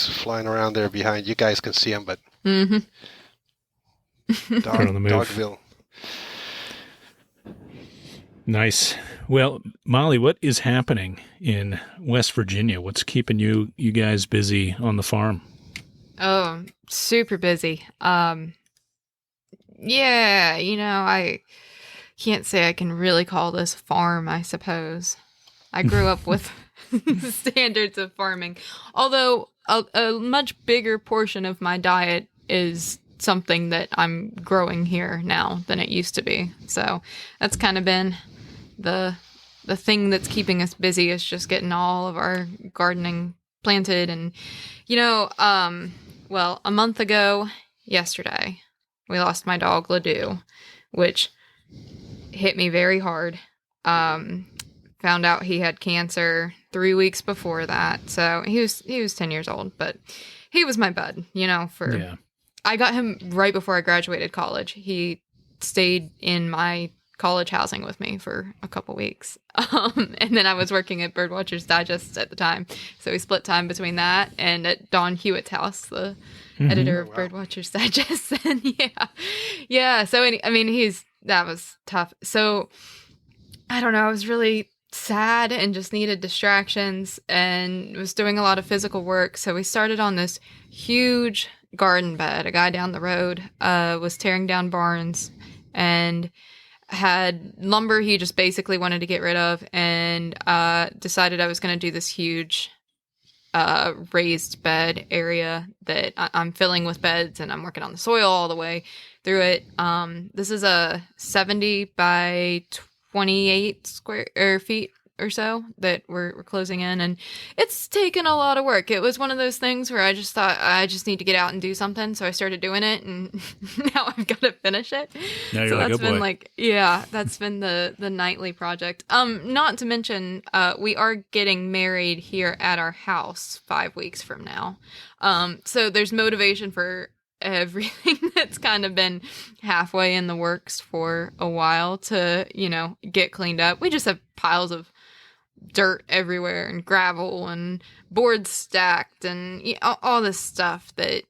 flying around there behind. You guys can see them, but Mm-hmm. On the move. Dogville. Nice. Well, Molly, what is happening in West Virginia? What's keeping you guys busy on the farm? Oh, super busy. Yeah, I can't say I can really call this farm, I suppose. I grew up with standards of farming, although a much bigger portion of my diet is something that I'm growing here now than it used to be. So that's kind of been the thing that's keeping us busy, is just getting all of our gardening planted. And, well, a month ago yesterday, we lost my dog, Ledoux, which hit me very hard. Found out he had cancer 3 weeks before that. So he was 10 years old, but he was my bud, I got him right before I graduated college. He stayed in my college housing with me for a couple weeks. And then I was working at Birdwatchers Digest at the time. So we split time between that and at Don Hewitt's house, the editor of Birdwatchers Digest. And yeah. So, that was tough. So I don't know. I was really sad and just needed distractions and was doing a lot of physical work. So we started on this huge garden bed. A guy down the road was tearing down barns and had lumber he just basically wanted to get rid of, and decided I was going to do this huge raised bed area that I'm filling with beds, and I'm working on the soil all the way through it. This is a 70 by 28 square feet or so that we're closing in, and it's taken a lot of work. It was one of those things where I just thought I just need to get out and do something, so I started doing it, and now I've got to finish it. Now you're so like, that's oh been boy. that's been the nightly project. Not to mention we are getting married here at our house 5 weeks from now. So there's motivation for everything that's kind of been halfway in the works for a while to, get cleaned up. We just have piles of dirt everywhere and gravel and boards stacked and all this stuff that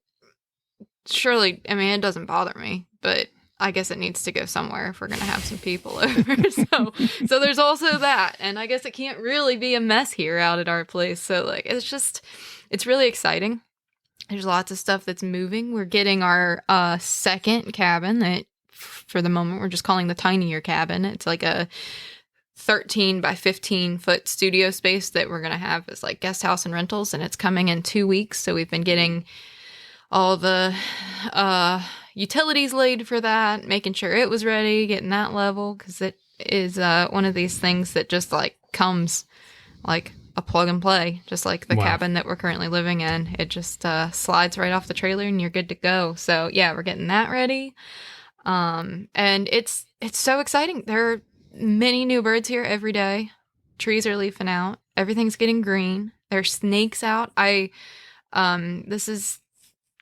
surely, it doesn't bother me, but I guess it needs to go somewhere if we're going to have some people over. So there's also that. And I guess it can't really be a mess here out at our place. So it's really exciting. There's lots of stuff that's moving. We're getting our second cabin that for the moment we're just calling the tinier cabin. It's like a 13 by 15 foot studio space that we're going to have as like guest house and rentals, and it's coming in 2 weeks. So we've been getting all the utilities laid for that, making sure it was ready, getting that level, because it is one of these things that just like comes like a plug and play, just like the Wow. cabin that we're currently living in. It just slides right off the trailer and you're good to go. So yeah, we're getting that ready. And it's so exciting. There are many new birds here every day. Trees are leafing out. Everything's getting green. There's snakes out. This is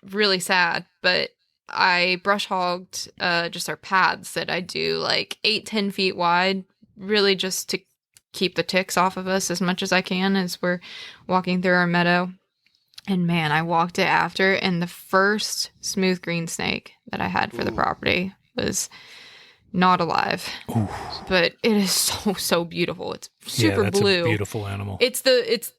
really sad, but I brush hogged just our paths that I do like 8-10 feet wide, really just to keep the ticks off of us as much as I can as we're walking through our meadow. And man, I walked it after, and the first smooth green snake that I had for the property was not alive. Ooh. But it is so beautiful. It's super that's blue. A beautiful animal. It's the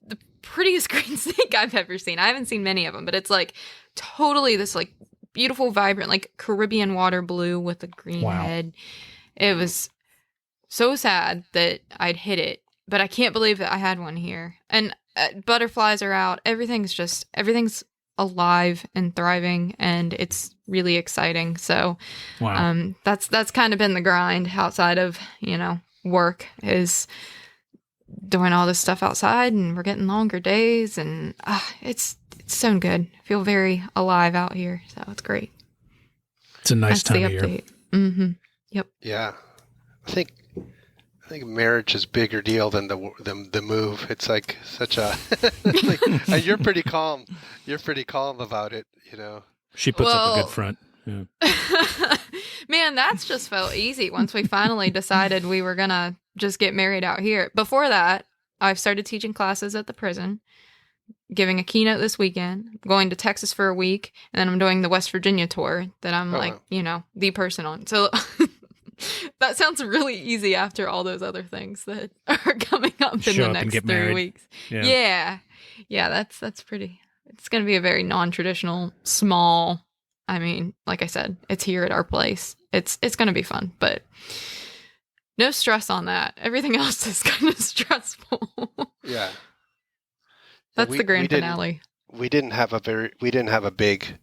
prettiest green snake I've ever seen. I haven't seen many of them, but it's like totally this like beautiful, vibrant, like Caribbean water blue with a green head. It was so sad that I'd hit it, but I can't believe that I had one here. And butterflies are out. Everything's alive and thriving, and it's really exciting. So that's kind of been the grind outside of, work, is doing all this stuff outside, and we're getting longer days, and it's so good. I feel very alive out here, so it's great. It's a nice That's time of year. Mm-hmm. Yep. Yeah, I think marriage is a bigger deal than the move. It's like such a and you're pretty calm. You're pretty calm about it, She puts up a good front. Yeah. Man, that's just felt easy once we finally decided we were gonna just get married out here. Before that, I've started teaching classes at the prison, giving a keynote this weekend, going to Texas for a week, and then I'm doing the West Virginia tour that I'm the person on. So that sounds really easy after all those other things that are coming up in the next 3 weeks. Yeah. That's pretty. It's going to be a very non-traditional, small. I mean, like I said, it's here at our place. It's going to be fun, but no stress on that. Everything else is kind of stressful. Yeah. That's the grand finale. We didn't have a big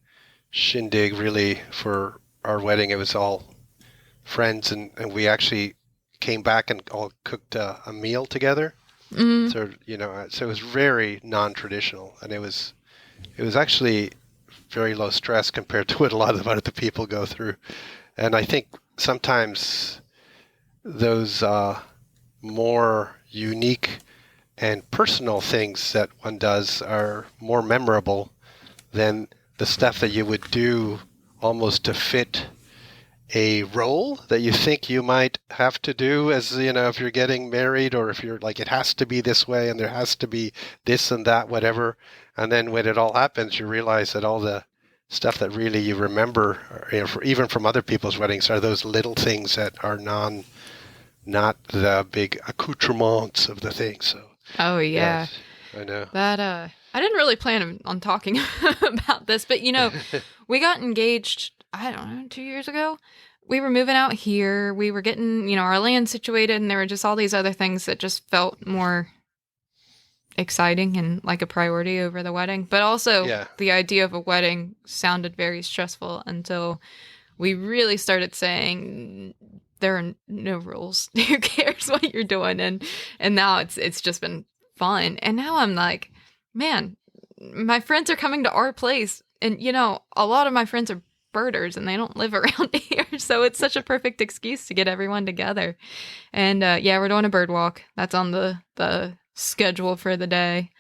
shindig really for our wedding. It was all friends, and we actually came back and all cooked a meal together. Mm. So so it was very non-traditional, and it was actually very low stress compared to what a lot of other people go through. And I think sometimes those more unique and personal things that one does are more memorable than the stuff that you would do almost to fit a role that you think you might have to do as, if you're getting married, or if you're like, it has to be this way and there has to be this and that, whatever. And then when it all happens, you realize that all the stuff that really you remember, even from other people's weddings, are those little things that are not the big accoutrements of the thing. So. Oh yeah. Yes, I know. That I didn't really plan on talking about this, but we got engaged, I don't know, 2 years ago. We were moving out here. We were getting, our land situated, and there were just all these other things that just felt more exciting and like a priority over the wedding. But also the idea of a wedding sounded very stressful until we really started saying there are no rules. Who cares what you're doing? And now it's just been fun. And now I'm like, man, my friends are coming to our place, and a lot of my friends are birders and they don't live around here, so it's such a perfect excuse to get everyone together. And we're doing a bird walk. That's on the schedule for the day.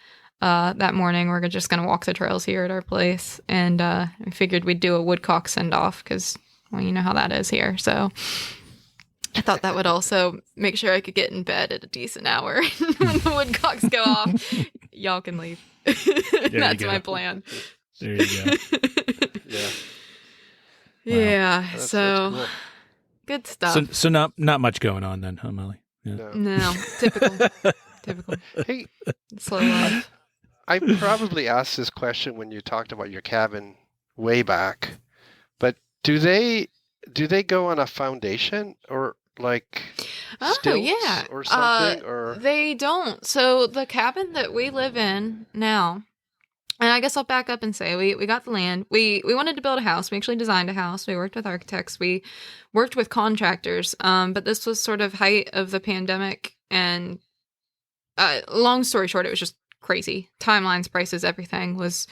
That morning we're just gonna walk the trails here at our place, and I figured we'd do a woodcock send off because, well, you know how that is here. So I thought that would also make sure I could get in bed at a decent hour. When the woodcocks go off, y'all can leave. That's my plan. There you go. Yeah. Yeah. Wow. So That's cool. Good stuff. So not much going on then, huh, Mollee? Yeah. No, typical. Hey, Slow life. I probably asked this question when you talked about your cabin way back, but do they go on a foundation or like stilts or something? Or they don't. So the cabin that we live in now, and I guess I'll back up and say we got the land. We wanted to build a house. We actually designed a house. We worked with architects. We worked with contractors. But this was sort of height of the pandemic, and long story short, it was just crazy. Timelines, prices, everything was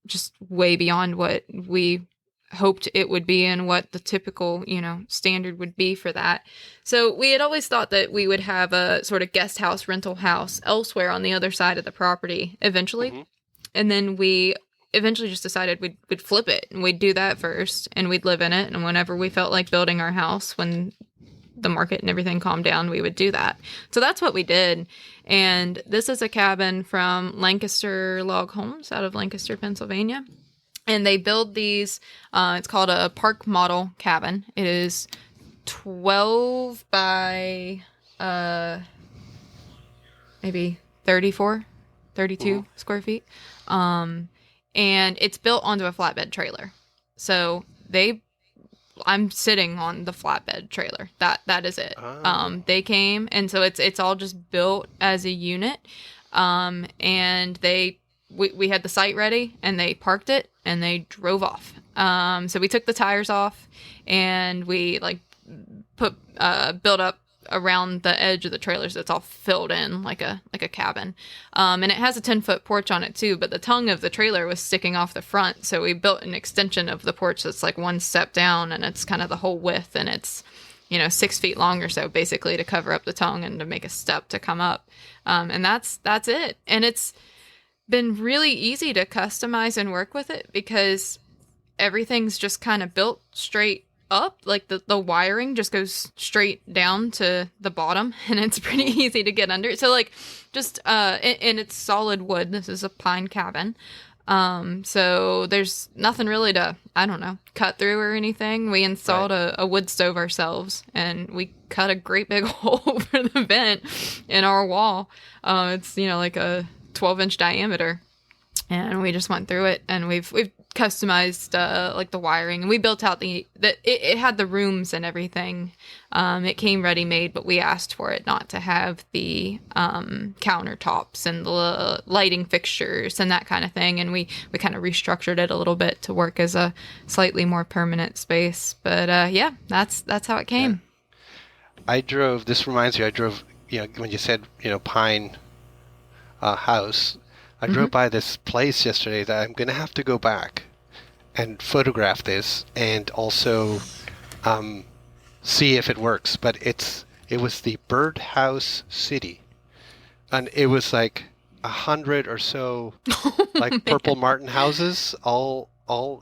just way beyond what we hoped it would be and what the typical, standard would be for that. So we had always thought that we would have a sort of guest house, rental house elsewhere on the other side of the property eventually. Mm-hmm. And then we eventually just decided we'd flip it, and we'd do that first, and we'd live in it. And whenever we felt like building our house, when the market and everything calmed down, we would do that. So that's what we did. And this is a cabin from Lancaster Log Homes out of Lancaster, Pennsylvania. And they build these, it's called a park model cabin. It is 12 by maybe 34, 32 square feet. And it's built onto a flatbed trailer. So I'm sitting on the flatbed trailer. That is it. Oh. They came, and so it's all just built as a unit. And we had the site ready, and they parked it, and they drove off. So we took the tires off, and we built up around the edge of the trailer, so it's all filled in like a cabin. And it has a 10-foot porch on it too, but the tongue of the trailer was sticking off the front, so we built an extension of the porch that's like one step down, and it's kind of the whole width, and it's 6 feet long or so, basically, to cover up the tongue and to make a step to come up. And that's it. And it's been really easy to customize and work with it because everything's just kind of built straight up. Like the wiring just goes straight down to the bottom, and it's pretty easy to get under. So just and it's solid wood. This is a pine cabin. So there's nothing really to, cut through or anything. We installed a wood stove ourselves, and we cut a great big hole for the vent in our wall. It's, like a 12-inch diameter, and we just went through it, and we've customized the wiring, and we built out it had the rooms and everything. It came ready made, but we asked for it not to have the countertops and the lighting fixtures and that kind of thing, and we kind of restructured it a little bit to work as a slightly more permanent space. But that's how it came. This reminds me, I drove when you said pine house, I drove by this place yesterday that I'm going to have to go back and photograph this and also see if it works. But it was the Birdhouse City, and it was like 100 or so purple martin houses all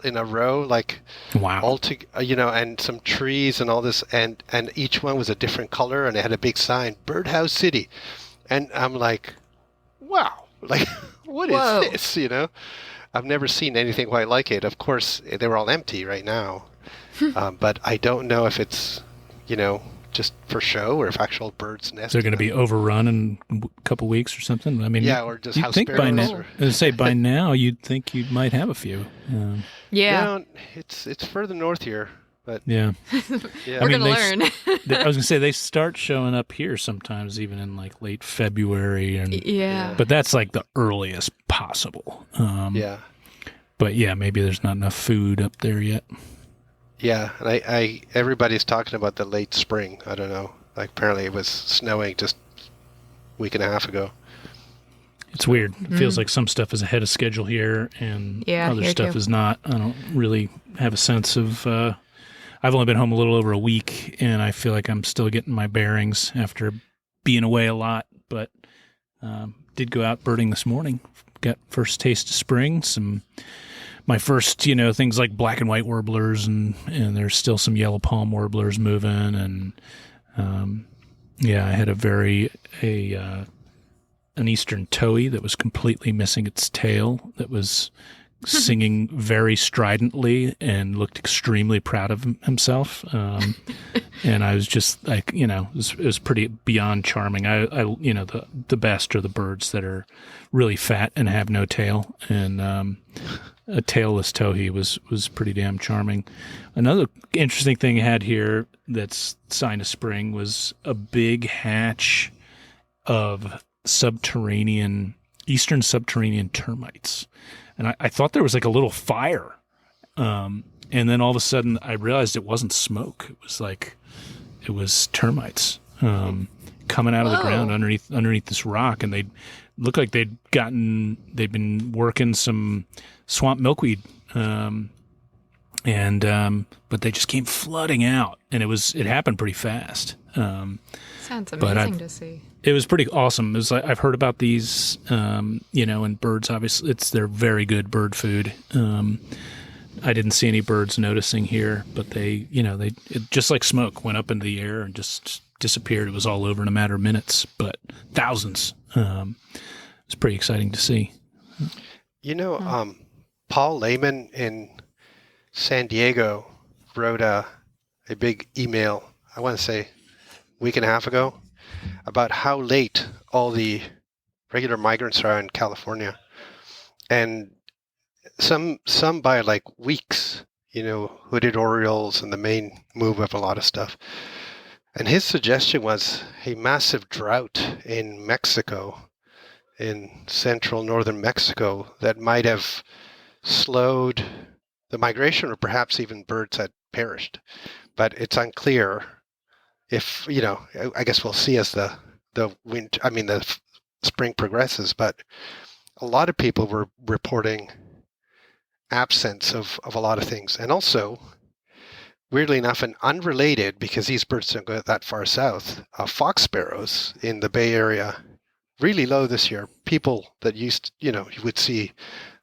in a row, wow, all and some trees and all this, and each one was a different color, and it had a big sign, Birdhouse City, and I'm like, wow. What is this, I've never seen anything quite like it. Of course, they were all empty right now. But I don't know if it's, just for show or if actual birds nest. They're going to be overrun in a couple weeks or something? I mean, yeah, or just house think sparrows. by now, you'd think you might have a few. Yeah. It's further north here. But yeah. We're going to learn. I was going to say, they start showing up here sometimes even in late February. But that's the earliest possible. But yeah, maybe there's not enough food up there yet. Yeah, and everybody's talking about the late spring. I don't know. Apparently it was snowing just a week and a half ago. It's weird. It feels like some stuff is ahead of schedule here and other stuff is not. I don't really have a sense of... I've only been home a little over a week, and I feel like I'm still getting my bearings after being away a lot, but did go out birding this morning. Got first taste of spring, my first, things like black and white warblers, and there's still some yellow palm warblers moving, and I had an eastern towhee that was completely missing its tail, that was singing very stridently and looked extremely proud of himself. And I was just it was pretty beyond charming. The best are the birds that are really fat and have no tail. And a tailless towhee was pretty damn charming. Another interesting thing I had here that's sign of spring was a big hatch of eastern subterranean termites. And I thought there was a little fire. And then all of a sudden I realized it wasn't smoke. It was termites. coming out of the Whoa. ground underneath this rock, and they looked like they'd been working some swamp milkweed, but they just came flooding out, and it happened pretty fast. Sounds amazing to see. It was pretty awesome. It was like, I've heard about these, and birds. Obviously, they're very good bird food. I didn't see any birds noticing here, but it just like smoke went up into the air and just disappeared. It was all over in a matter of minutes, but thousands. It's pretty exciting to see. Paul Lehman in San Diego wrote a big email, I want to say a week and a half ago, about how late all the regular migrants are in California. And some by like weeks, hooded orioles and the main move of a lot of stuff. And his suggestion was a massive drought in Mexico, in central northern Mexico, that might have slowed the migration, or perhaps even birds had perished. But it's unclear if, I guess we'll see as the spring progresses. But a lot of people were reporting absence of a lot of things. And also, weirdly enough, and unrelated, because these birds don't go that far south, fox sparrows in the Bay Area, really low this year. People that used, you would see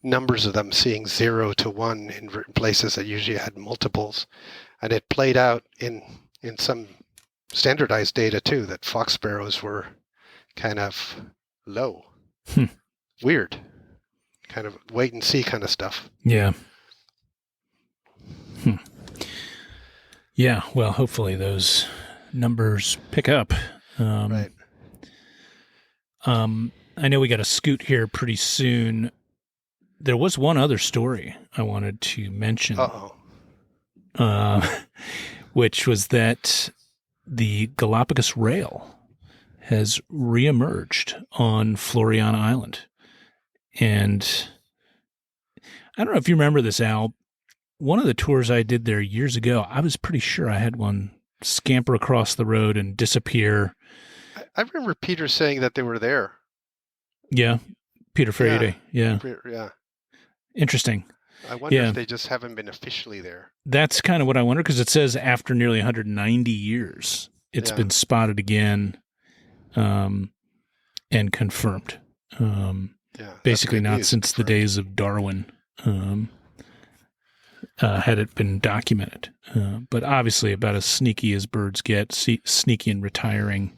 numbers of them seeing 0 to 1 in places that usually had multiples. And it played out in some standardized data too, that fox sparrows were kind of low. Weird. Kind of wait and see kind of stuff. Yeah. Yeah, well, hopefully those numbers pick up. Right. I know we got to scoot here pretty soon. There was one other story I wanted to mention. Which was that the Galápagos rail has reemerged on Floriana Island. And I don't know if you remember this, Al. One of the tours I did there years ago, I was pretty sure I had one scamper across the road and disappear. I remember Peter saying that they were there. Yeah, Peter Freire. Yeah. Yeah. Interesting. I wonder if they just haven't been officially there. That's kind of what I wonder, because it says after nearly 190 years, it's been spotted again and confirmed. Basically not since the days of Darwin had it been documented. But obviously about as sneaky as birds get, sneaky and retiring.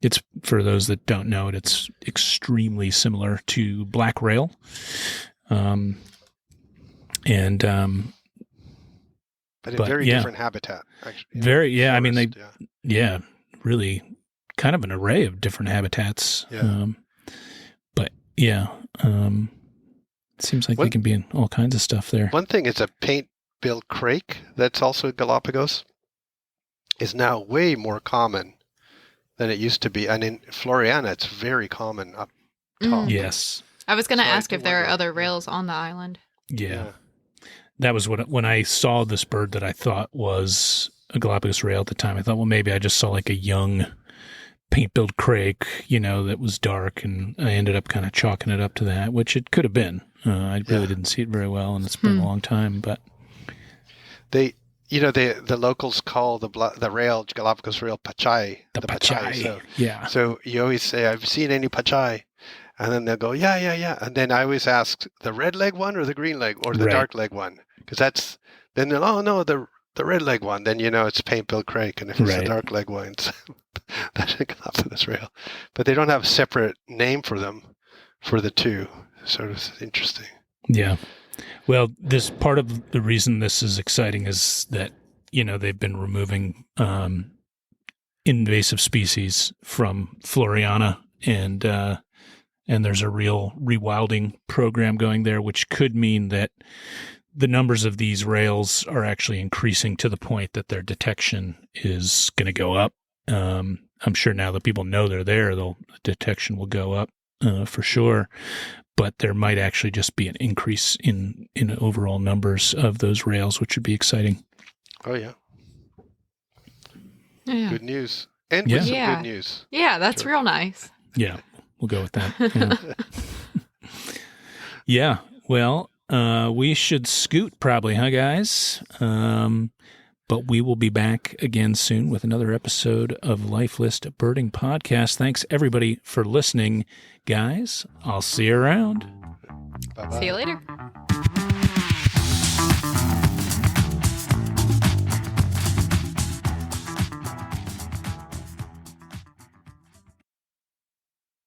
It's, for those that don't know it, it's extremely similar to black rail. But in very different habitat. Actually, forest, really kind of an array of different habitats. It seems like they can be in all kinds of stuff there. One thing is a paint-billed crake that's also at Galapagos is now way more common than it used to be. And in Floriana, it's very common up top. Yes. I was going to ask if there are other rails on the island. Yeah. That was when I saw this bird that I thought was a Galapagos rail at the time. I thought, well, maybe I just saw like a young paint-billed crake, that was dark, and I ended up kind of chalking it up to that, which it could have been. I really didn't see it very well, and it's been a long time, but the locals call the rail, Galapagos rail, pachay. The pachay. So you always say, "I've seen any pachay," and then they'll go, yeah. And then I always ask, the red leg one or the green leg or the dark leg one, because then they'll, oh no, the red leg one. Then it's paint-billed crake, and if it's the dark leg one, it's that's a Galapagos rail. But they don't have a separate name for them for the two. Sort of interesting. Yeah. Well, this part of the reason this is exciting is that, they've been removing invasive species from Floriana, and there's a real rewilding program going there, which could mean that the numbers of these rails are actually increasing to the point that their detection is going to go up. I'm sure now that people know they're there, the detection will go up for sure. But there might actually just be an increase in overall numbers of those rails, which would be exciting. Oh, yeah. Yeah. Good news. And Yeah. with some Yeah. good news. Yeah, that's Sure. real nice. Yeah, we'll go with that. Yeah. Well, we should scoot probably, huh, guys? But we will be back again soon with another episode of Life List Birding Podcast. Thanks, everybody, for listening. Guys, I'll see you around. Bye-bye. See you later.